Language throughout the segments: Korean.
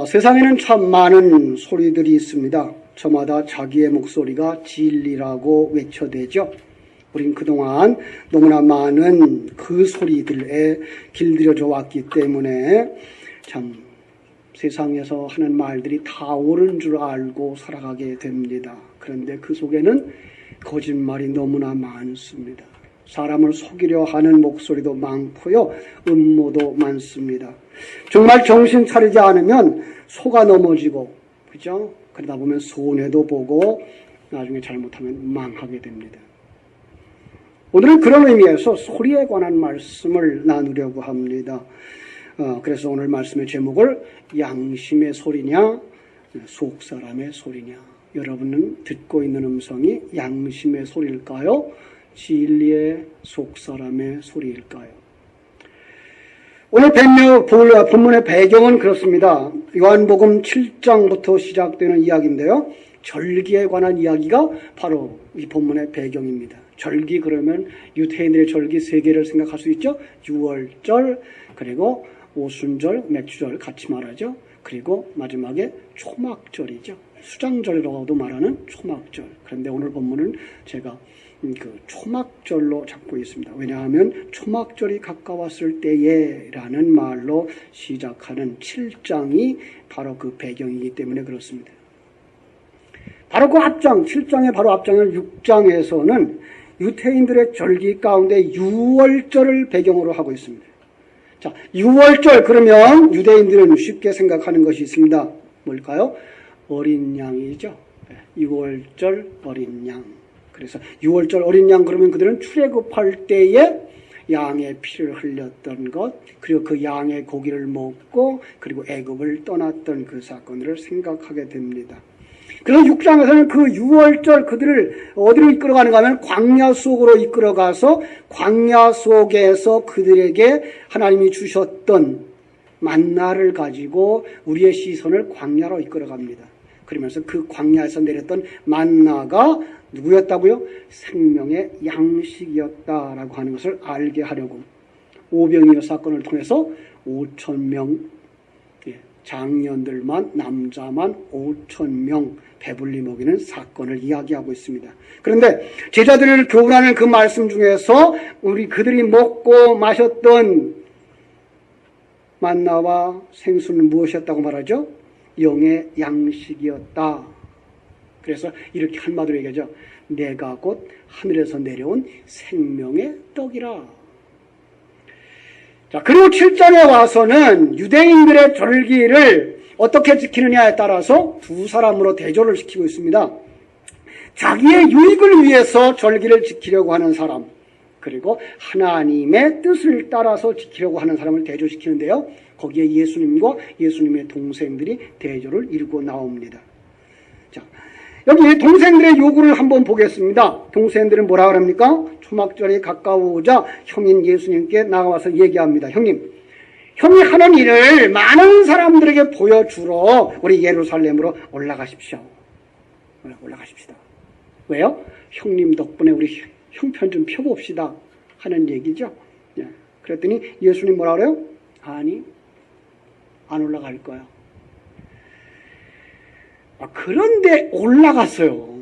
세상에는 참 많은 소리들이 있습니다. 저마다 자기의 목소리가 진리라고 외쳐대죠. 우린 그동안 너무나 많은 그 소리들에 길들여져 왔기 때문에 참 세상에서 하는 말들이 다 옳은 줄 알고 살아가게 됩니다. 그런데 그 속에는 거짓말이 너무나 많습니다. 사람을 속이려 하는 목소리도 많고요. 음모도 많습니다. 정말 정신 차리지 않으면 속아 넘어지고, 그죠? 그러다 보면 손해도 보고 나중에 잘못하면 망하게 됩니다. 오늘은 그런 의미에서 소리에 관한 말씀을 나누려고 합니다. 그래서 오늘 말씀의 제목을 양심의 소리냐, 속사람의 소리냐. 여러분은 듣고 있는 음성이 양심의 소리일까요? 진리의 속사람의 소리일까요? 오늘 본문의 배경은 그렇습니다. 요한복음 7장부터 시작되는 이야기인데요. 절기에 관한 이야기가 바로 이 본문의 배경입니다. 절기 그러면 유대인들의 절기 세 개를 생각할 수 있죠. 유월절, 그리고 오순절, 맥주절 같이 말하죠. 그리고 마지막에 초막절이죠. 수장절이라고도 말하는 초막절. 그런데 오늘 본문은 제가 그 초막절로 잡고 있습니다. 왜냐하면 초막절이 가까웠을 때에 라는 말로 시작하는 7장이 바로 그 배경이기 때문에 그렇습니다. 바로 그 앞장, 7장의 바로 앞장인 6장에서는 유대인들의 절기 가운데 유월절을 배경으로 하고 있습니다. 자, 유월절 그러면 유대인들은 쉽게 생각하는 것이 있습니다. 뭘까요? 어린 양이죠. 유월절 어린 양. 그래서 유월절 어린 양 그러면 그들은 출애굽할 때에 양의 피를 흘렸던 것, 그리고 그 양의 고기를 먹고 그리고 애굽을 떠났던 그 사건을 생각하게 됩니다. 그래서 6장에서는 그 유월절 그들을 어디로 이끌어가는가 하면 광야 속으로 이끌어가서 광야 속에서 그들에게 하나님이 주셨던 만나를 가지고 우리의 시선을 광야로 이끌어갑니다. 그러면서 그 광야에서 내렸던 만나가 누구였다고요? 생명의 양식이었다라고 하는 것을 알게 하려고 오병이어 사건을 통해서 5,000명 장년들만 남자만 5,000명 배불리 먹이는 사건을 이야기하고 있습니다. 그런데 제자들을 교훈하는 그 말씀 중에서 그들이 먹고 마셨던 만나와 생수는 무엇이었다고 말하죠? 영의 양식이었다. 그래서 이렇게 한마디로 얘기하죠. 내가 곧 하늘에서 내려온 생명의 떡이라. 자, 그리고 7장에 와서는 유대인들의 절기를 어떻게 지키느냐에 따라서 두 사람으로 대조를 시키고 있습니다. 자기의 유익을 위해서 절기를 지키려고 하는 사람, 그리고 하나님의 뜻을 따라서 지키려고 하는 사람을 대조시키는데요. 거기에 예수님과 예수님의 동생들이 대조를 이루고 나옵니다. 자, 여기 동생들의 요구를 한번 보겠습니다. 동생들은 뭐라 그럽니까? 초막절이 가까워오자 형인 예수님께 나가와서 얘기합니다. 형님, 형이 하는 일을 많은 사람들에게 보여주러 우리 예루살렘으로 올라가십시오. 올라가십시다. 왜요? 형님 덕분에 우리 형편 좀 펴봅시다 하는 얘기죠. 그랬더니 예수님 뭐라 그래요? 아니, 안 올라갈 거야. 그런데 올라갔어요.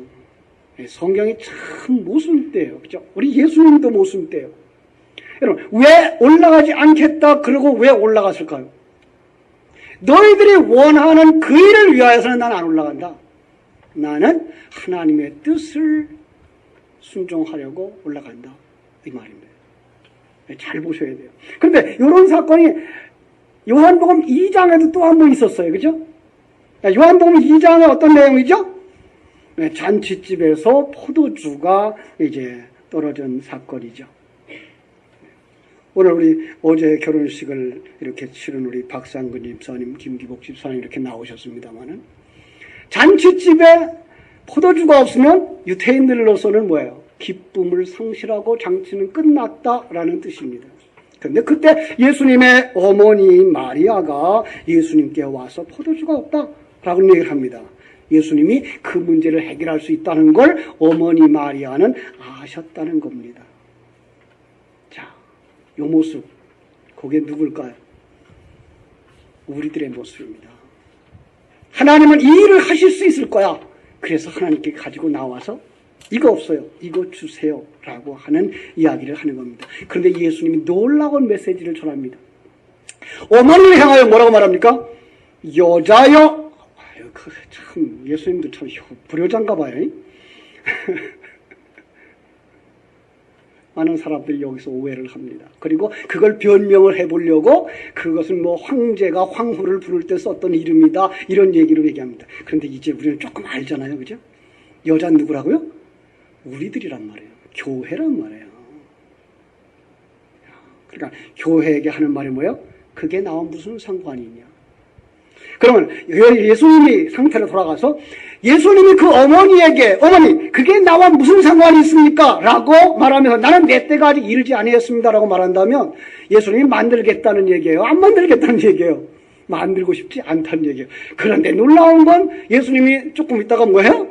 성경이 참 모순돼요. 그죠? 우리 예수님도 모순돼요. 여러분, 왜 올라가지 않겠다 그러고 왜 올라갔을까요? 너희들이 원하는 그 일을 위하여서는 난 안 올라간다. 나는 하나님의 뜻을 순종하려고 올라간다. 이 말입니다. 잘 보셔야 돼요. 그런데 이런 사건이 요한복음 2장에도 또 한 번 있었어요. 그죠? 요한복음 2장은 어떤 내용이죠? 잔치집에서 포도주가 이제 떨어진 사건이죠. 오늘 우리 어제 결혼식을 이렇게 치른 우리 박상근 집사님, 김기복 집사님 이렇게 나오셨습니다만은 잔치집에 포도주가 없으면 유태인들로서는 뭐예요? 기쁨을 상실하고 장치는 끝났다라는 뜻입니다. 그런데 그때 예수님의 어머니 마리아가 예수님께 와서 포도주가 없다라고 얘기를 합니다. 예수님이 그 문제를 해결할 수 있다는 걸 어머니 마리아는 아셨다는 겁니다. 자, 요 모습, 그게 누굴까요? 우리들의 모습입니다. 하나님은 이 일을 하실 수 있을 거야. 그래서 하나님께 가지고 나와서 이거 없어요. 이거 주세요. 라고 하는 이야기를 하는 겁니다. 그런데 예수님이 놀라운 메시지를 전합니다. 어머니를 향하여 뭐라고 말합니까? 여자여. 아유, 참 예수님도 참 불효자인가 봐요. 많은 사람들이 여기서 오해를 합니다. 그리고 그걸 변명을 해보려고 그것은 뭐 황제가 황후를 부를 때 썼던 이름이다 이런 얘기를 얘기합니다. 그런데 이제 우리는 조금 알잖아요. 그죠? 여자는 누구라고요? 우리들이란 말이에요. 교회란 말이에요. 그러니까 교회에게 하는 말이 뭐예요? 그게 나와 무슨 상관이 있냐. 그러면 예수님이 상태로 돌아가서 예수님이 그 어머니에게 어머니 그게 나와 무슨 상관이 있습니까? 라고 말하면서 나는 내 때가 아직 이르지 아니했습니다 라고 말한다면 예수님이 만들겠다는 얘기예요? 안 만들겠다는 얘기예요? 만들고 싶지 않다는 얘기예요. 그런데 놀라운 건 예수님이 조금 있다가 뭐예요?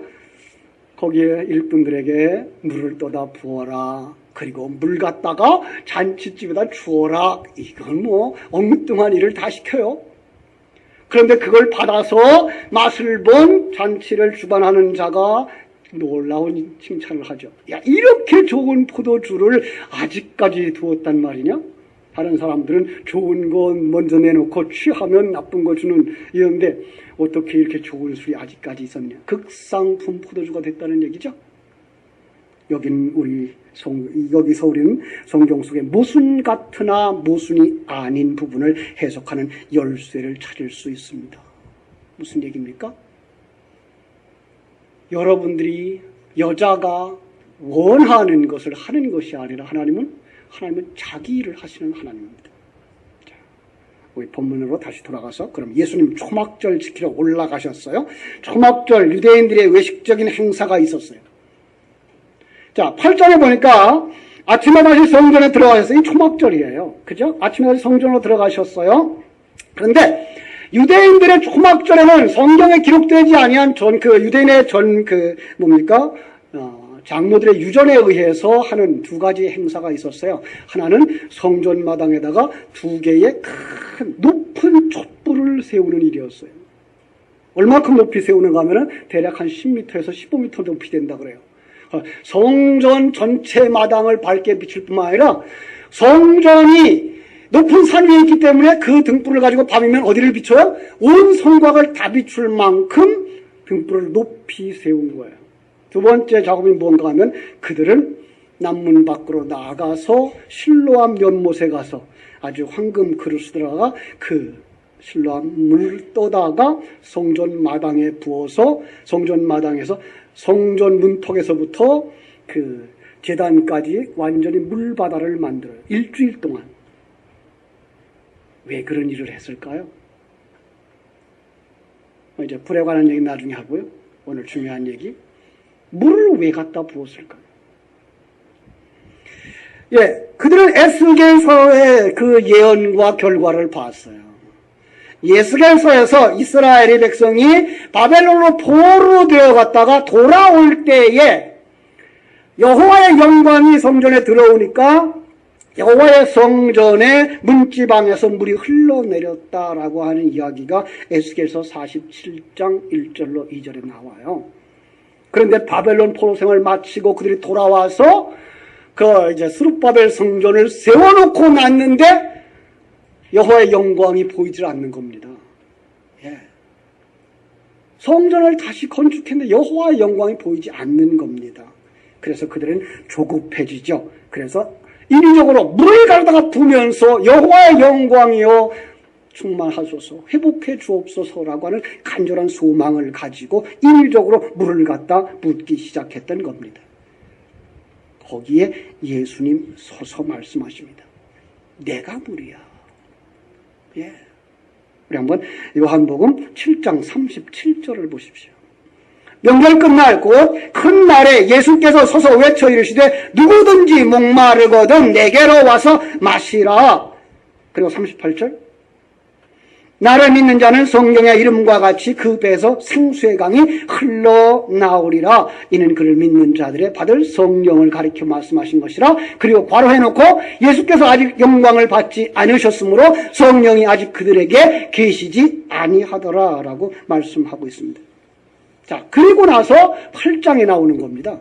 거기에 일꾼들에게 물을 떠다 부어라. 그리고 물 갖다가 잔치집에다 주어라. 이건 뭐 엉뚱한 일을 다 시켜요. 그런데 그걸 받아서 맛을 본 잔치를 주관하는 자가 놀라운 칭찬을 하죠. 야, 이렇게 좋은 포도주를 아직까지 두었단 말이냐? 다른 사람들은 좋은 건 먼저 내놓고 취하면 나쁜 거 주는 이런데 어떻게 이렇게 좋은 술이 아직까지 있었냐? 극상품 포도주가 됐다는 얘기죠. 여기서 우리는 성경 속에 모순 같으나 모순이 아닌 부분을 해석하는 열쇠를 찾을 수 있습니다. 무슨 얘기입니까? 여러분들이 여자가 원하는 것을 하는 것이 아니라 하나님은 자기 일을 하시는 하나님입니다. 자, 우리 본문으로 다시 돌아가서 그럼 예수님 초막절 지키러 올라가셨어요. 초막절 유대인들의 외식적인 행사가 있었어요. 자, 8장에 보니까 아침에 다시 성전에 들어가셨어요. 이 초막절이에요. 그죠? 아침에 다시 성전으로 들어가셨어요. 그런데 유대인들의 초막절에는 성경에 기록되지 아니한 유대인의 장로들의 유전에 의해서 하는 두 가지 행사가 있었어요. 하나는 성전 마당에다가 두 개의 큰 높은 촛불을 세우는 일이었어요. 얼마큼 높이 세우는가 하면은 대략 한 10m에서 15m 높이 된다 그래요. 성전 전체 마당을 밝게 비출 뿐만 아니라 성전이 높은 산 위에 있기 때문에 그 등불을 가지고 밤이면 어디를 비춰요? 온 성곽을 다 비출 만큼 등불을 높이 세운 거예요. 두 번째 작업이 뭔가 하면 그들은 남문 밖으로 나가서 실로암 연못에 가서 아주 황금 그릇에다가 그 실로암 물을 떠다가 성전 마당에 부어서 성전 마당에서 성전 문턱에서부터 그 제단까지 완전히 물바다를 만들어요. 일주일 동안. 왜 그런 일을 했을까요? 이제 불에 관한 얘기 나중에 하고요. 오늘 중요한 얘기. 물을 왜 갖다 부었을까요? 예, 그들은 에스겔서의 그 예언과 결과를 봤어요. 에스겔서에서 이스라엘의 백성이 바벨론으로 포로 되어갔다가 돌아올 때에 여호와의 영광이 성전에 들어오니까 여호와의 성전의 문지방에서 물이 흘러내렸다라고 하는 이야기가 에스겔서 47장 1절로 2절에 나와요. 그런데 바벨론 포로 생활을 마치고 그들이 돌아와서 이제 스룹바벨 성전을 세워놓고 났는데 여호와의 영광이 보이질 않는 겁니다. 예. 성전을 다시 건축했는데 여호와의 영광이 보이지 않는 겁니다. 그래서 그들은 조급해지죠. 그래서 인위적으로 물을 가져다가 부면서 여호와의 영광이여 충만하소서 회복해 주옵소서라고 하는 간절한 소망을 가지고 인위적으로 물을 갖다 붓기 시작했던 겁니다. 거기에 예수님 서서 말씀하십니다. 내가 물이야. 예. 우리 한번 요한복음 7장 37절을 보십시오. 명절 끝날 곧 큰 날에 예수께서 서서 외쳐 이르시되 누구든지 목마르거든 내게로 와서 마시라. 그리고 38절 나를 믿는 자는 성경의 이름과 같이 그 배에서 생수의 강이 흘러나오리라. 이는 그를 믿는 자들의 받을 성령을 가리켜 말씀하신 것이라. 그리고 바로 해놓고 예수께서 아직 영광을 받지 않으셨으므로 성령이 아직 그들에게 계시지 아니하더라라고 말씀하고 있습니다. 자, 그리고 나서 8장에 나오는 겁니다.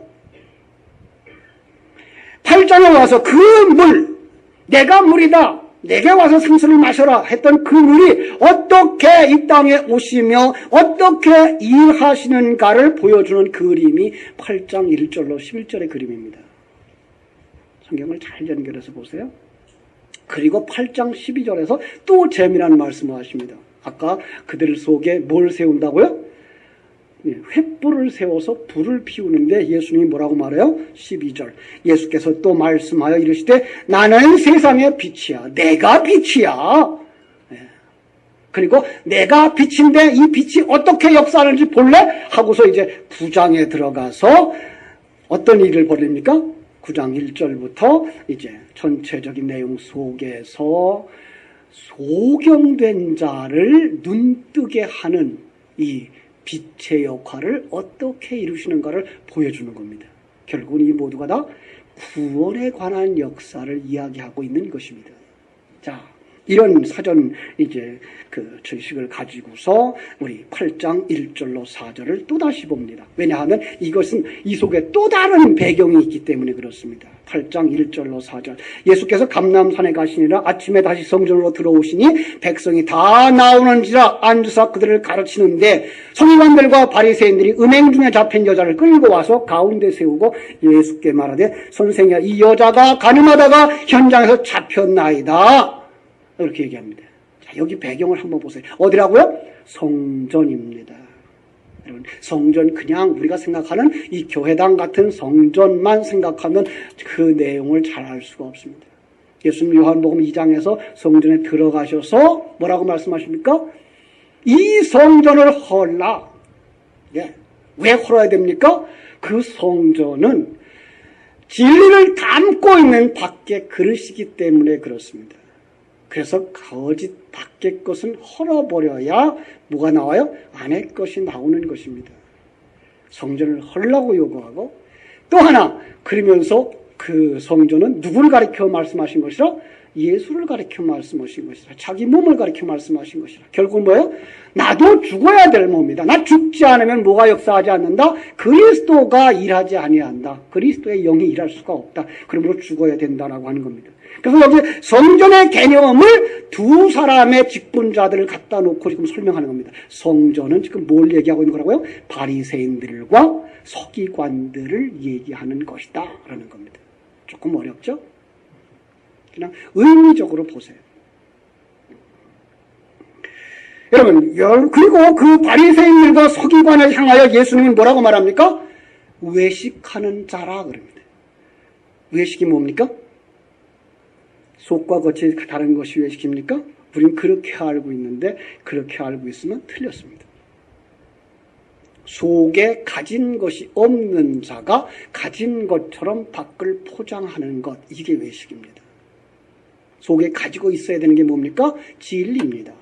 8장에 와서 그 물, 내가 물이다, 내게 와서 생수를 마셔라 했던 그 물이 어떻게 이 땅에 오시며 어떻게 일하시는가를 보여주는 그림이 8장 1절로 11절의 그림입니다. 성경을 잘 연결해서 보세요. 그리고 8장 12절에서 또 재미난 말씀을 하십니다. 아까 그들 속에 뭘 세운다고요? 횃불을 세워서 불을 피우는데 예수님이 뭐라고 말해요? 12절. 예수께서 또 말씀하여 이르시되 나는 세상의 빛이야. 내가 빛이야. 그리고 내가 빛인데 이 빛이 어떻게 역사하는지 볼래? 하고서 이제 9장에 들어가서 어떤 일을 벌입니까? 9장 1절부터 이제 전체적인 내용 속에서 소경된 자를 눈뜨게 하는 이 빛의 역할을 어떻게 이루시는가를 보여주는 겁니다. 결국은 이 모두가 다 구원에 관한 역사를 이야기하고 있는 것입니다. 자, 이런 사전 이제 그 지식을 가지고서 우리 8장 1절로 4절을 또다시 봅니다. 왜냐하면 이것은 이 속에 또 다른 배경이 있기 때문에 그렇습니다. 8장 1절로 4절. 예수께서 감람산에 가시니라 아침에 다시 성전으로 들어오시니 백성이 다 나오는지라 앉으사 그들을 가르치는데 서기관들과 바리새인들이 음행 중에 잡힌 여자를 끌고 와서 가운데 세우고 예수께 말하되 선생이야 이 여자가 가늠하다가 현장에서 잡혔나이다. 이렇게 얘기합니다. 자, 여기 배경을 한번 보세요. 어디라고요? 성전입니다. 여러분, 성전 그냥 우리가 생각하는 이 교회당 같은 성전만 생각하면 그 내용을 잘 알 수가 없습니다. 예수님 요한복음 2장에서 성전에 들어가셔서 뭐라고 말씀하십니까? 이 성전을 헐라. 예. 왜 헐어야 됩니까? 그 성전은 진리를 담고 있는 밖의 그릇이기 때문에 그렇습니다. 그래서 거짓 밖의 것은 헐어버려야 뭐가 나와요? 안의 것이 나오는 것입니다. 성전을 헐라고 요구하고 또 하나 그러면서 그 성전은 누구를 가리켜 말씀하신 것이라? 예수를 가리켜 말씀하신 것이라. 자기 몸을 가리켜 말씀하신 것이라. 결국은 뭐예요? 나도 죽어야 될 몸이다. 나 죽지 않으면 뭐가 역사하지 않는다? 그리스도가 일하지 아니한다. 그리스도의 영이 일할 수가 없다. 그러므로 죽어야 된다라고 하는 겁니다. 그래서 여기 성전의 개념을 두 사람의 직분자들을 갖다 놓고 지금 설명하는 겁니다. 성전은 지금 뭘 얘기하고 있는 거라고요? 바리새인들과 서기관들을 얘기하는 것이다 라는 겁니다. 조금 어렵죠? 그냥 의미적으로 보세요. 여러분, 그리고 그 바리새인들과 서기관을 향하여 예수님은 뭐라고 말합니까? 외식하는 자라 그럽니다. 외식이 뭡니까? 속과 겉이 다른 것이 외식입니까? 우린 그렇게 알고 있는데 그렇게 알고 있으면 틀렸습니다. 속에 가진 것이 없는 자가 가진 것처럼 밖을 포장하는 것, 이게 외식입니다. 속에 가지고 있어야 되는 게 뭡니까? 진리입니다.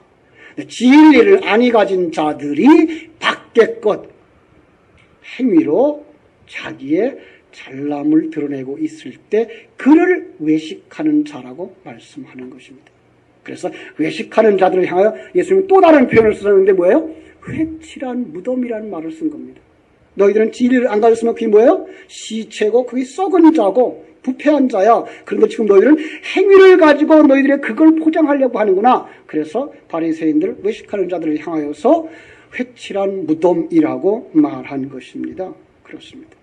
진리를 아니 가진 자들이 밖의 것, 행위로 자기의 잘남을 드러내고 있을 때 그를 외식하는 자라고 말씀하는 것입니다. 그래서 외식하는 자들을 향하여 예수님은 또 다른 표현을 쓰는데 뭐예요? 회칠한 무덤이라는 말을 쓴 겁니다. 너희들은 진리를 안 가졌으면 그게 뭐예요? 시체고 그게 썩은 자고 부패한 자야. 그런데 지금 너희들은 행위를 가지고 너희들의 그걸 포장하려고 하는구나. 그래서 바리새인들 외식하는 자들을 향하여서 회칠한 무덤이라고 말한 것입니다. 그렇습니다.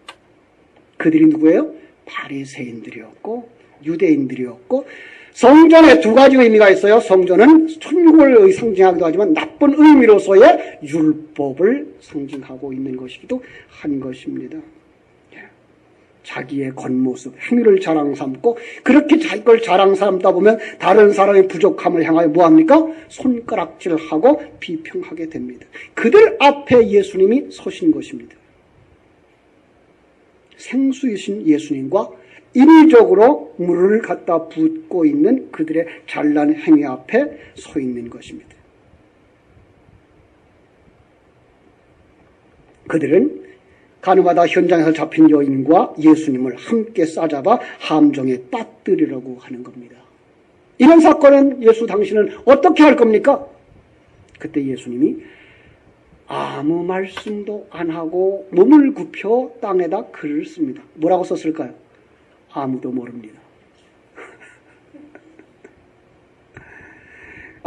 그들이 누구예요? 바리새인들이었고 유대인들이었고 성전에 두 가지 의미가 있어요. 성전은 천국을 상징하기도 하지만 나쁜 의미로서의 율법을 상징하고 있는 것이기도 한 것입니다. 자기의 겉모습, 행위를 자랑 삼고 그렇게 자기 걸 자랑 삼다 보면 다른 사람의 부족함을 향하여 뭐합니까? 손가락질하고 비평하게 됩니다. 그들 앞에 예수님이 서신 것입니다. 생수이신 예수님과 인위적으로 물을 갖다 붓고 있는 그들의 잘난 행위 앞에 서 있는 것입니다. 그들은 가늠하다 현장에서 잡힌 여인과 예수님을 함께 싸잡아 함정에 빠뜨리려고 하는 겁니다. 이런 사건은 예수 당신은 어떻게 할 겁니까? 그때 예수님이 아무 말씀도 안 하고 몸을 굽혀 땅에다 글을 씁니다. 뭐라고 썼을까요? 아무도 모릅니다.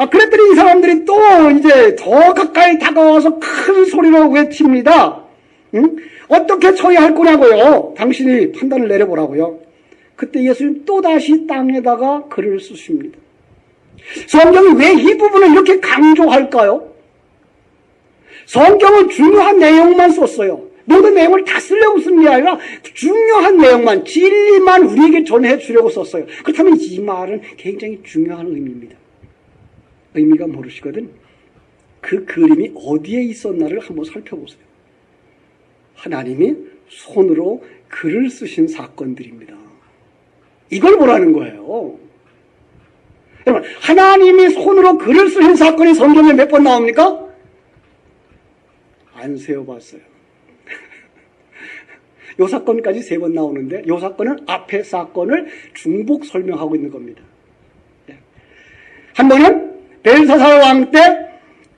그랬더니 이 사람들이 또 이제 더 가까이 다가와서 큰 소리로 외칩니다. 응? 어떻게 처리할 거냐고요? 당신이 판단을 내려보라고요. 그때 예수님 또다시 땅에다가 글을 쓰십니다. 성경이 왜 이 부분을 이렇게 강조할까요? 성경은 중요한 내용만 썼어요. 모든 내용을 다 쓰려고 쓴 게 아니라 중요한 내용만, 진리만 우리에게 전해 주려고 썼어요. 그렇다면 이 말은 굉장히 중요한 의미입니다. 의미가 모르시거든. 그 그림이 어디에 있었나를 한번 살펴보세요. 하나님이 손으로 글을 쓰신 사건들입니다. 이걸 보라는 거예요. 여러분, 하나님이 손으로 글을 쓰신 사건이 성경에 몇 번 나옵니까? 안 세어봤어요. 이 사건까지 3번 나오는데 이 사건은 앞의 사건을 중복 설명하고 있는 겁니다. 한 번은 벨사살 왕 때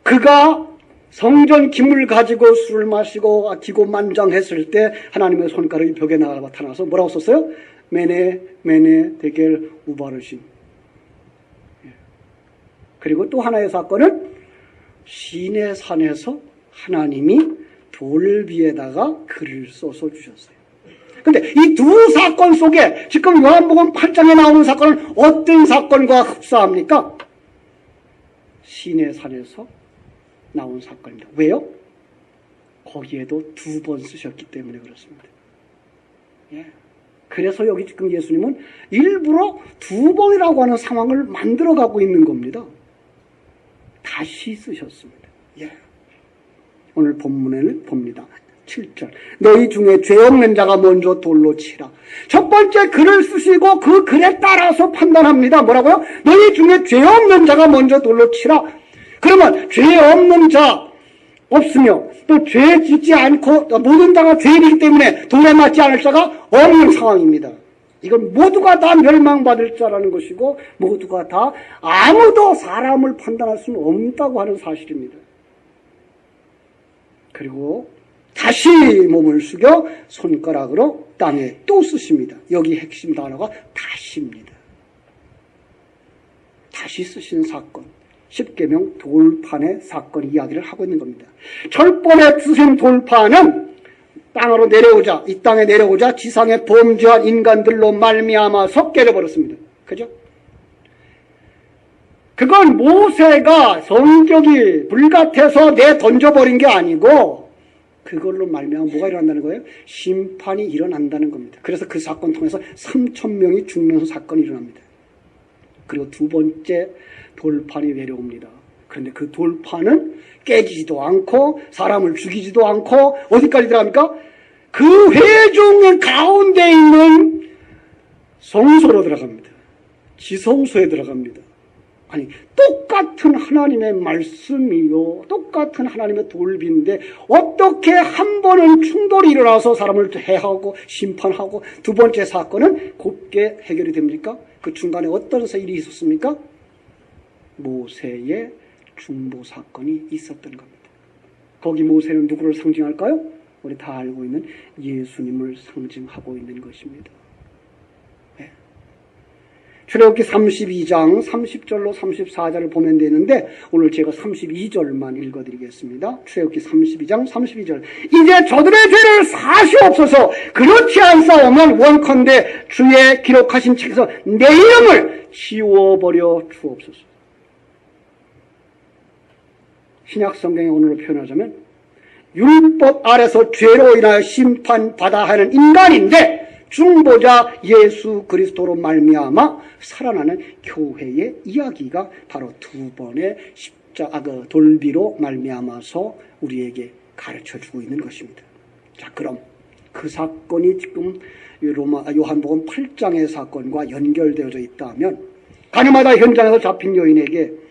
그가 성전 기물을 가지고 술을 마시고 기고만장했을 때 하나님의 손가락이 벽에 나타나서 뭐라고 썼어요? 메네 메네 데겔 우바르신. 그리고 또 하나의 사건은 시내 산에서 하나님이 돌 위에다가 글을 써서 주셨어요. 근데 이 두 사건 속에 지금 요한복음 8장에 나오는 사건은 어떤 사건과 흡사합니까? 시내 산에서 나온 사건입니다. 왜요? 거기에도 2번 쓰셨기 때문에 그렇습니다. 예. 그래서 여기 지금 예수님은 일부러 2번이라고 하는 상황을 만들어가고 있는 겁니다. 다시 쓰셨습니다. 예. 오늘 본문에는 봅니다. 7절. 너희 중에 죄 없는 자가 먼저 돌로 치라. 첫 번째 글을 쓰시고 그 글에 따라서 판단합니다. 뭐라고요? 너희 중에 죄 없는 자가 먼저 돌로 치라. 그러면 죄 없는 자 없으며 또 죄 짓지 않고 모든 자가 죄인이기 때문에 돌에 맞지 않을 자가 없는 상황입니다. 이건 모두가 다 멸망받을 자라는 것이고 모두가 다 아무도 사람을 판단할 수는 없다고 하는 사실입니다. 그리고 다시 몸을 숙여 손가락으로 땅에 또 쓰십니다. 여기 핵심 단어가 다시입니다. 다시 쓰신 사건. 십계명 돌판의 사건 이야기를 하고 있는 겁니다. 철번에 쓰신 돌판은 땅으로 내려오자, 이 땅에 내려오자 지상에 범죄한 인간들로 말미암아서 깨져버렸습니다. 그죠? 그건 모세가 성격이 불같아서 내던져버린 게 아니고 그걸로 말미암아 뭐가 일어난다는 거예요? 심판이 일어난다는 겁니다. 그래서 그 사건 통해서 3,000명이 죽는 사건이 일어납니다. 그리고 2번째 돌판이 내려옵니다. 그런데 그 돌판은 깨지지도 않고 사람을 죽이지도 않고 어디까지 들어갑니까? 그 회중 가운데 있는 성소로 들어갑니다. 지성소에 들어갑니다. 아니, 똑같은 하나님의 말씀이요, 똑같은 하나님의 돌비인데 어떻게 한 번은 충돌이 일어나서 사람을 해하고 심판하고 2번째 사건은 곱게 해결이 됩니까? 그 중간에 어떤 일이 있었습니까? 모세의 중보 사건이 있었던 겁니다. 거기 모세는 누구를 상징할까요? 우리 다 알고 있는 예수님을 상징하고 있는 것입니다. 네. 출애굽기 32장 30절로 34절을 보면 되는데 오늘 제가 32절만 읽어드리겠습니다. 출애굽기 32장 32절. 이제 저들의 죄를 사시옵소서. 그렇지 않사오면 원컨대 주의 기록하신 책에서 내 이름을 지워버려 주옵소서. 신약 성경의 오늘로 표현하자면 율법 아래서 죄로 인하여 심판받아야 하는 인간인데 중보자 예수 그리스도로 말미암아 살아나는 교회의 이야기가 바로 2번의 돌비로 말미암아서 우리에게 가르쳐주고 있는 것입니다. 자, 그럼 그 사건이 지금 요한복음 8장의 사건과 연결되어져 있다면 가늠하다 현장에서 잡힌 여인에게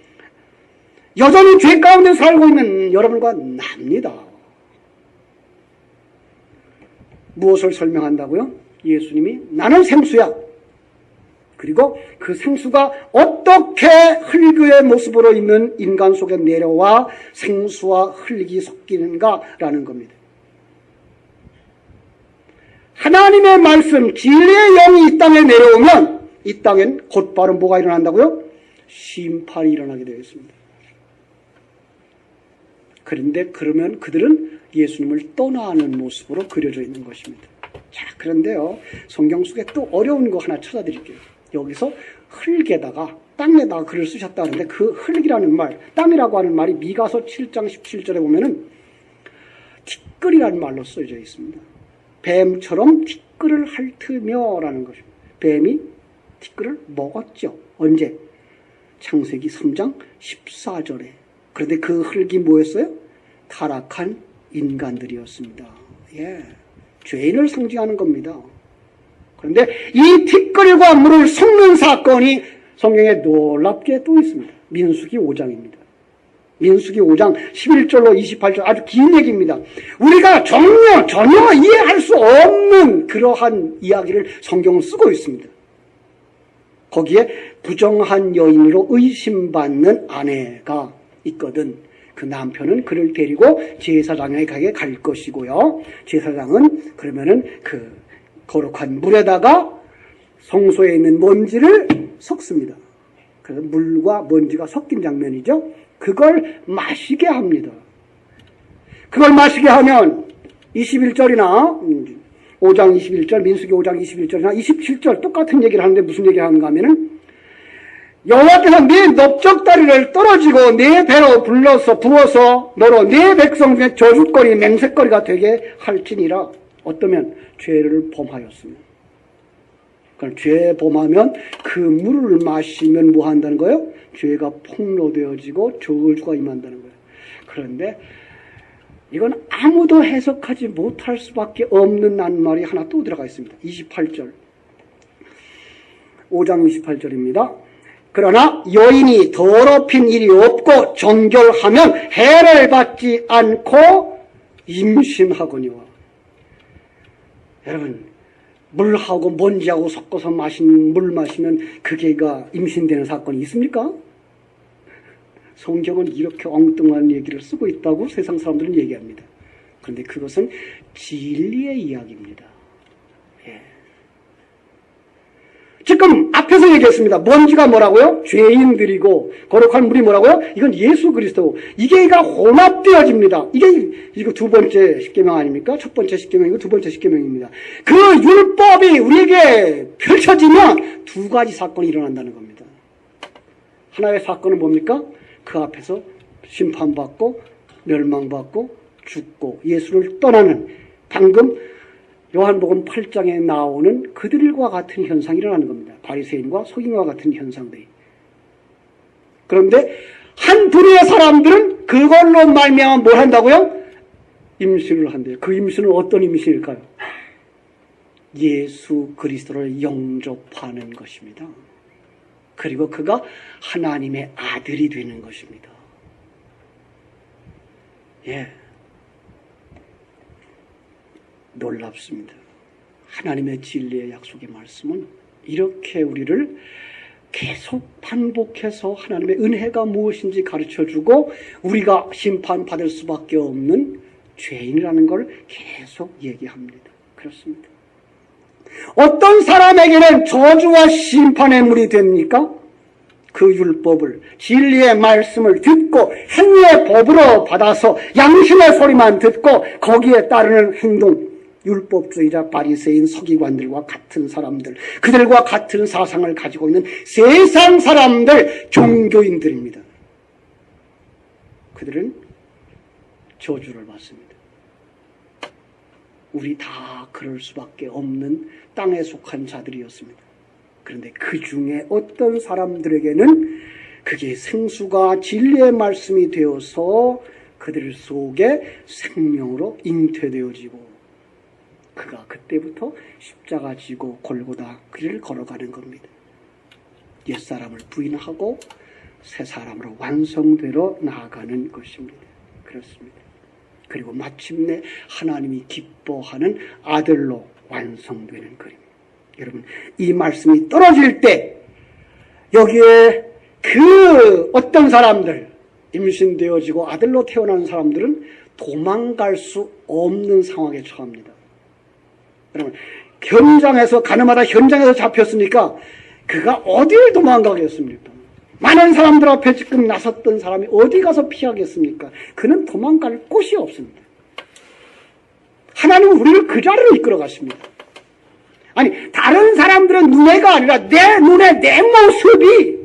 여전히 죄 가운데 살고 있는 여러분과 납니다. 무엇을 설명한다고요? 예수님이 나는 생수야. 그리고 그 생수가 어떻게 흙의 모습으로 있는 인간 속에 내려와 생수와 흙이 섞이는가라는 겁니다. 하나님의 말씀, 진리의 영이 이 땅에 내려오면 이 땅엔 곧바로 뭐가 일어난다고요? 심판이 일어나게 되어 있습니다. 그런데 그러면 그들은 예수님을 떠나는 모습으로 그려져 있는 것입니다. 자, 그런데요, 성경 속에 또 어려운 거 하나 찾아드릴게요. 여기서 흙에다가 땅에다가 글을 쓰셨다 하는데 그 흙이라는 말, 땅이라고 하는 말이 미가서 7장 17절에 보면은 티끌이라는 말로 써져 있습니다. 뱀처럼 티끌을 핥으며 라는 것입니다. 뱀이 티끌을 먹었죠. 언제? 창세기 3장 14절에. 그런데 그 흙이 뭐였어요? 타락한 인간들이었습니다. 예, 죄인을 상징하는 겁니다. 그런데 이 티끌과 물을 섞는 사건이 성경에 놀랍게 또 있습니다. 민수기 5장입니다. 민수기 5장 11절로 28절 아주 긴 얘기입니다. 우리가 전혀 이해할 수 없는 그러한 이야기를 성경은 쓰고 있습니다. 거기에 부정한 여인으로 의심받는 아내가 있거든. 그 남편은 그를 데리고 제사장에게 갈 것이고요. 제사장은 그러면은 그 거룩한 물에다가 성소에 있는 먼지를 섞습니다. 그래서 물과 먼지가 섞인 장면이죠. 그걸 마시게 합니다. 그걸 마시게 하면 21절이나 5장 21절, 민수기 5장 21절이나 27절 똑같은 얘기를 하는데 무슨 얘기를 하는가 하면은 여호와께서 네 넓적다리를 떨어지고 네 배로 부어서 너로 네 백성 중에 저주거리 맹세거리가 되게 할지니라. 어떠면 죄를 범하였으면. 그러니까 죄 범하면 그 물을 마시면 뭐 한다는 거예요? 죄가 폭로되어지고 저주가 임한다는 거예요. 그런데 이건 아무도 해석하지 못할 수밖에 없는 낱말이 하나 또 들어가 있습니다. 28절. 5장 28절입니다. 그러나 여인이 더럽힌 일이 없고 정결하면 해를 받지 않고 임신하거니와. 여러분, 물하고 먼지하고 섞어서 물 마시면 그게가 임신되는 사건이 있습니까? 성경은 이렇게 엉뚱한 얘기를 쓰고 있다고 세상 사람들은 얘기합니다. 그런데 그것은 진리의 이야기입니다. 예. 지금 앞에서 얘기했습니다. 먼지가 뭐라고요? 죄인들이고 거룩한 물이 뭐라고요? 이건 예수 그리스도. 이게가 혼합되어집니다. 이거 두 번째 십계명 아닙니까? 첫 번째 십계명이고 두 번째 십계명입니다. 그 율법이 우리에게 펼쳐지면 두 가지 사건이 일어난다는 겁니다. 하나의 사건은 뭡니까? 그 앞에서 심판받고 멸망받고 죽고 예수를 떠나는, 방금 요한복음 8장에 나오는 그들과 같은 현상이 일어나는 겁니다. 바리새인과 서기관과 같은 현상들이. 그런데 한 부류의 사람들은 그걸로 말미암아 뭘 한다고요? 임신을 한대요. 그 임신은 어떤 임신일까요? 예수 그리스도를 영접하는 것입니다. 그리고 그가 하나님의 아들이 되는 것입니다. 예. 놀랍습니다. 하나님의 진리의 약속의 말씀은 이렇게 우리를 계속 반복해서 하나님의 은혜가 무엇인지 가르쳐주고 우리가 심판받을 수밖에 없는 죄인이라는 걸 계속 얘기합니다. 그렇습니다. 어떤 사람에게는 저주와 심판의 물이 됩니까? 그 율법을, 진리의 말씀을 듣고 행위의 법으로 받아서 양심의 소리만 듣고 거기에 따르는 행동, 율법주의자 바리새인 서기관들과 같은 사람들, 그들과 같은 사상을 가지고 있는 세상 사람들, 종교인들입니다. 그들은 저주를 받습니다. 우리 다 그럴 수밖에 없는 땅에 속한 자들이었습니다. 그런데 그 중에 어떤 사람들에게는 그게 생수가 진리의 말씀이 되어서 그들 속에 생명으로 잉태되어지고 그가 그때부터 십자가 지고 골고다 길을 걸어가는 겁니다. 옛사람을 부인하고 새 사람으로 완성되어 나아가는 것입니다. 그렇습니다. 그리고 마침내 하나님이 기뻐하는 아들로 완성되는 그림. 여러분, 이 말씀이 떨어질 때 여기에 그 어떤 사람들, 임신되어지고 아들로 태어난 사람들은 도망갈 수 없는 상황에 처합니다. 여러분, 현장에서, 가늠하다 현장에서 잡혔으니까 그가 어디를 도망가겠습니까? 많은 사람들 앞에 지금 나섰던 사람이 어디 가서 피하겠습니까? 그는 도망갈 곳이 없습니다. 하나님은 우리를 그 자리로 이끌어 가십니다. 아니, 다른 사람들의 눈에가 아니라 내 눈에 내 모습이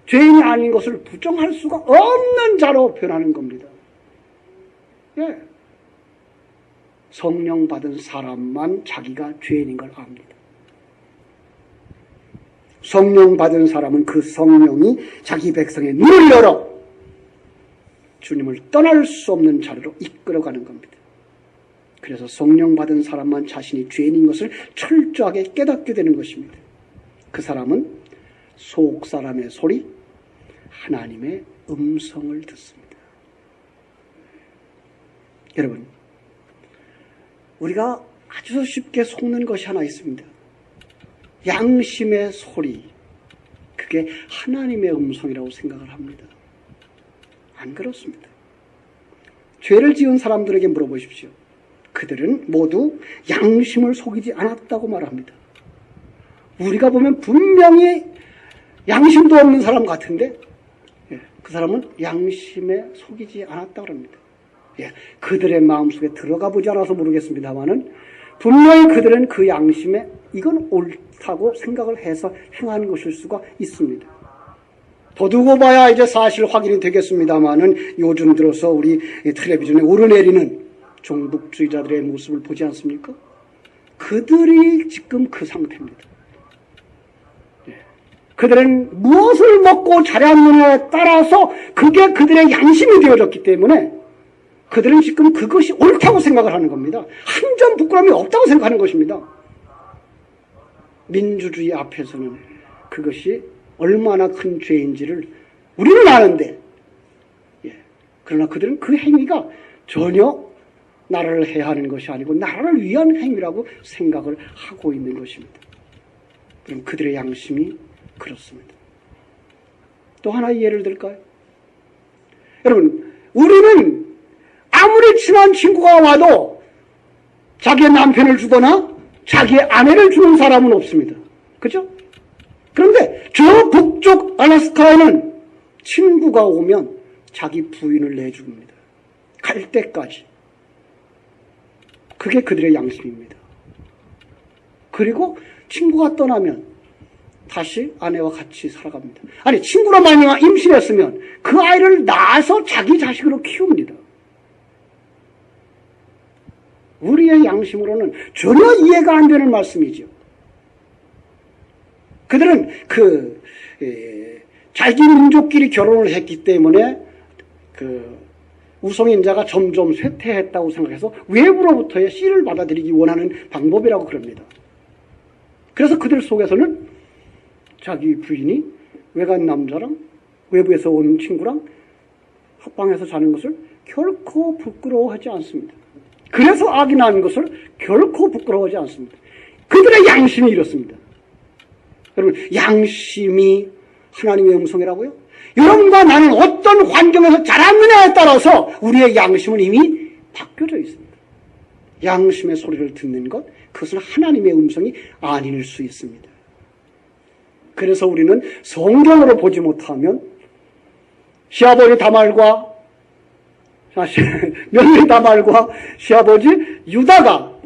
죄인이 아닌 것을 부정할 수가 없는 자로 변하는 겁니다. 예. 성령 받은 사람만 자기가 죄인인 걸 압니다. 성령 받은 사람은 그 성령이 자기 백성의 눈을 열어 주님을 떠날 수 없는 자리로 이끌어가는 겁니다. 그래서 성령 받은 사람만 자신이 죄인인 것을 철저하게 깨닫게 되는 것입니다. 그 사람은 속 사람의 소리, 하나님의 음성을 듣습니다. 여러분, 우리가 아주 쉽게 속는 것이 하나 있습니다. 양심의 소리, 그게 하나님의 음성이라고 생각을 합니다. 안 그렇습니다. 죄를 지은 사람들에게 물어보십시오. 그들은 모두 양심을 속이지 않았다고 말합니다. 우리가 보면 분명히 양심도 없는 사람 같은데 그 사람은 양심에 속이지 않았다고 합니다. 그들의 마음속에 들어가 보지 않아서 모르겠습니다만은 분명히 그들은 그 양심에 이건 옳다고 생각을 해서 행하는 것일 수가 있습니다. 더 두고 봐야 이제 사실 확인이 되겠습니다만은 요즘 들어서 우리 텔레비전에 오르내리는 종북주의자들의 모습을 보지 않습니까? 그들이 지금 그 상태입니다. 그들은 무엇을 먹고 자랐느냐에 따라서 그게 그들의 양심이 되어졌기 때문에 그들은 지금 그것이 옳다고 생각을 하는 겁니다. 한 점 부끄러움이 없다고 생각하는 것입니다. 민주주의 앞에서는 그것이 얼마나 큰 죄인지를 우리는 아는데, 그러나 그들은 그 행위가 전혀 나라를 해하는 것이 아니고 나라를 위한 행위라고 생각을 하고 있는 것입니다. 그럼 그들의 양심이 그렇습니다. 또 하나의 예를 들까요? 여러분, 우리는 아무리 친한 친구가 와도 자기의 남편을 주거나 자기의 아내를 주는 사람은 없습니다. 그죠? 그런데 저 북쪽 알래스카에는 친구가 오면 자기 부인을 내줍니다. 갈 때까지. 그게 그들의 양심입니다. 그리고 친구가 떠나면 다시 아내와 같이 살아갑니다. 아니, 친구로 만약 임신했으면 그 아이를 낳아서 자기 자식으로 키웁니다. 우리의 양심으로는 전혀 이해가 안 되는 말씀이죠. 그들은 자기 민족끼리 결혼을 했기 때문에 우성인자가 점점 쇠퇴했다고 생각해서 외부로부터의 씨를 받아들이기 원하는 방법이라고 그럽니다. 그래서 그들 속에서는 자기 부인이 외간 남자랑 외부에서 온 친구랑 합방해서 자는 것을 결코 부끄러워하지 않습니다. 그래서 악이 나는 것을 결코 부끄러워하지 않습니다. 그들의 양심이 이렇습니다. 여러분, 양심이 하나님의 음성이라고요? 여러분과 나는 어떤 환경에서 자랐느냐에 따라서 우리의 양심은 이미 바뀌어져 있습니다. 양심의 소리를 듣는 것, 그것은 하나님의 음성이 아닐 수 있습니다. 그래서 우리는 성경으로 보지 못하면 시아버지 다말과 며느리 다말과 시아버지 유다가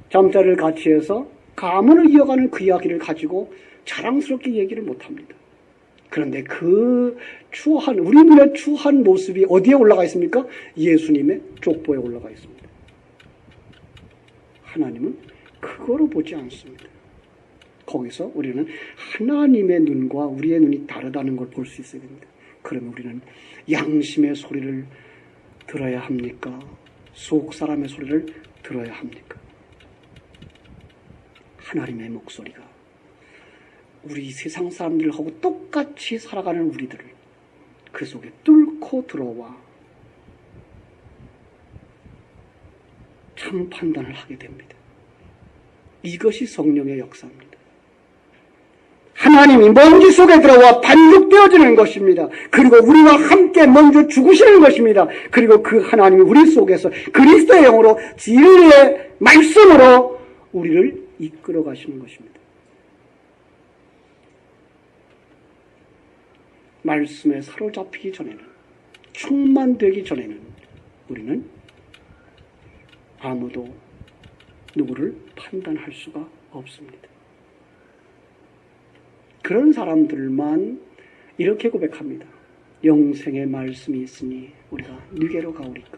잠자리를 같이 해서 가문을 이어가는 그 이야기를 가지고 자랑스럽게 얘기를 못합니다. 그런데 그 추한, 우리 눈에 추한 모습이 어디에 올라가 있습니까? 예수님의 족보에 올라가 있습니다. 하나님은 그거로 보지 않습니다. 거기서 우리는 하나님의 눈과 우리의 눈이 다르다는 걸 볼 수 있어야 됩니다. 그러면 우리는 양심의 소리를 들어야 합니까? 속 사람의 소리를 들어야 합니까? 하나님의 목소리가 우리 세상 사람들하고 똑같이 살아가는 우리들을 그 속에 뚫고 들어와 참 판단을 하게 됩니다. 이것이 성령의 역사입니다. 하나님이 먼지 속에 들어와 반죽되어지는 것입니다. 그리고 우리와 함께 먼저 죽으시는 것입니다. 그리고 그 하나님이 우리 속에서 그리스도의 영으로 진리의 말씀으로 우리를 이끌어 가시는 것입니다. 말씀에 사로잡히기 전에는, 충만되기 전에는 우리는 아무도 누구를 판단할 수가 없습니다. 그런 사람들만 이렇게 고백합니다. 영생의 말씀이 있으니 우리가 누게로 가오리까.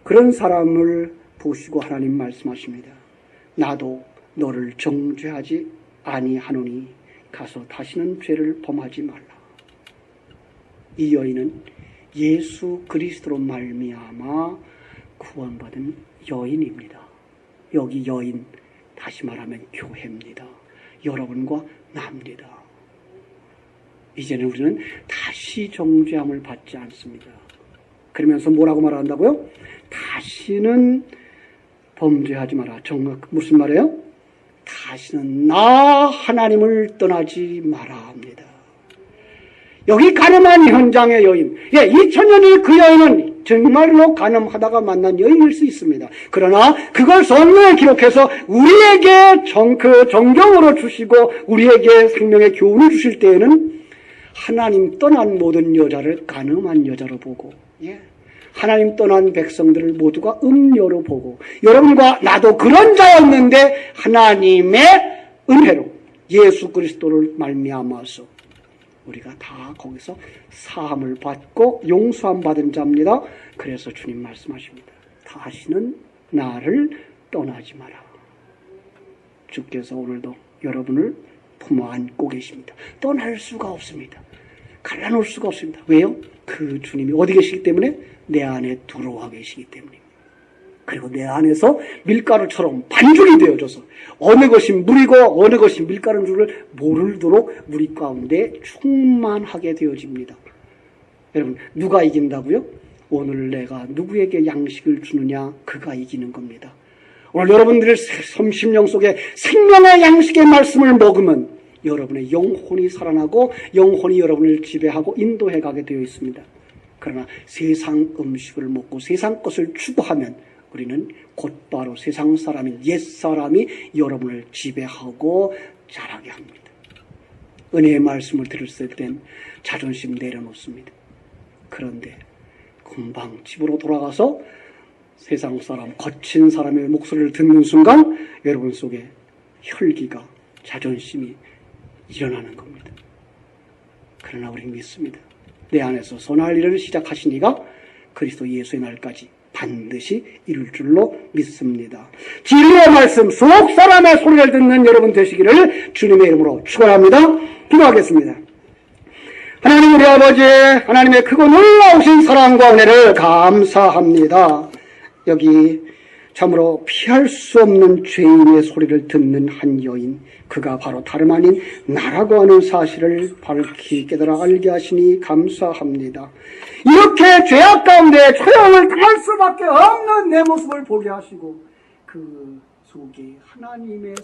그런 사람을 보시고 하나님 말씀하십니다. 나도 너를 정죄하지 아니하노니 가서 다시는 죄를 범하지 말라. 이 여인은 예수 그리스도로 말미암아 구원받은 여인입니다. 여기 여인, 다시 말하면 교회입니다. 여러분과 나입니다. 이제는 우리는 다시 정죄함을 받지 않습니다. 그러면서 뭐라고 말한다고요? 다시는 범죄하지 마라. 무슨 말이에요? 다시는 나 하나님을 떠나지 마라 합니다. 여기 가늠한 현장의 여인, 2000년의 그 여인은 정말로 가늠하다가 만난 여인일 수 있습니다. 그러나 그걸 성경에 기록해서 우리에게 정경으로 주시고 우리에게 생명의 교훈을 주실 때에는 하나님 떠난 모든 여자를 가늠한 여자로 보고, 하나님 떠난 백성들을 모두가 음녀로 보고, 여러분과 나도 그런 자였는데 하나님의 은혜로 예수 그리스도를 말미암아서 우리가 다 거기서 사함을 받고 용서함 받은 자입니다. 그래서 주님 말씀하십니다. 다시는 나를 떠나지 마라. 주께서 오늘도 여러분을 품어 안고 계십니다. 떠날 수가 없습니다. 갈라놓을 수가 없습니다. 왜요? 그 주님이 어디 계시기 때문에? 내 안에 들어와 계시기 때문입니다. 그리고 내 안에서 밀가루처럼 반죽이 되어져서 어느 것이 물이고 어느 것이 밀가루인 줄을 모르도록 우리 가운데 충만하게 되어집니다. 여러분, 누가 이긴다고요? 오늘 내가 누구에게 양식을 주느냐, 그가 이기는 겁니다. 오늘 여러분들의 심령 속에 생명의 양식의 말씀을 먹으면 여러분의 영혼이 살아나고 영혼이 여러분을 지배하고 인도해 가게 되어 있습니다. 그러나 세상 음식을 먹고 세상 것을 추구하면 우리는 곧바로 세상 사람인 옛사람이 여러분을 지배하고 자라게 합니다. 은혜의 말씀을 들었을 땐 자존심 내려놓습니다. 그런데 금방 집으로 돌아가서 세상 사람, 거친 사람의 목소리를 듣는 순간 여러분 속에 혈기가, 자존심이 일어나는 겁니다. 그러나 우리는 믿습니다. 내 안에서 선할 일을 시작하신 이가 그리스도 예수의 날까지 반드시 이룰 줄로 믿습니다. 진리의 말씀, 속 사람의 소리를 듣는 여러분 되시기를 주님의 이름으로 축원합니다. 기도하겠습니다. 하나님 우리 아버지, 하나님의 크고 놀라우신 사랑과 은혜를 감사합니다. 여기 참으로 피할 수 없는 죄인의 소리를 듣는 한 여인, 그가 바로 다름 아닌 나라고 하는 사실을 밝히 깨달아 알게 하시니 감사합니다. 이렇게 죄악 가운데 처형을 당할 수밖에 없는 내 모습을 보게 하시고 그 속에 하나님의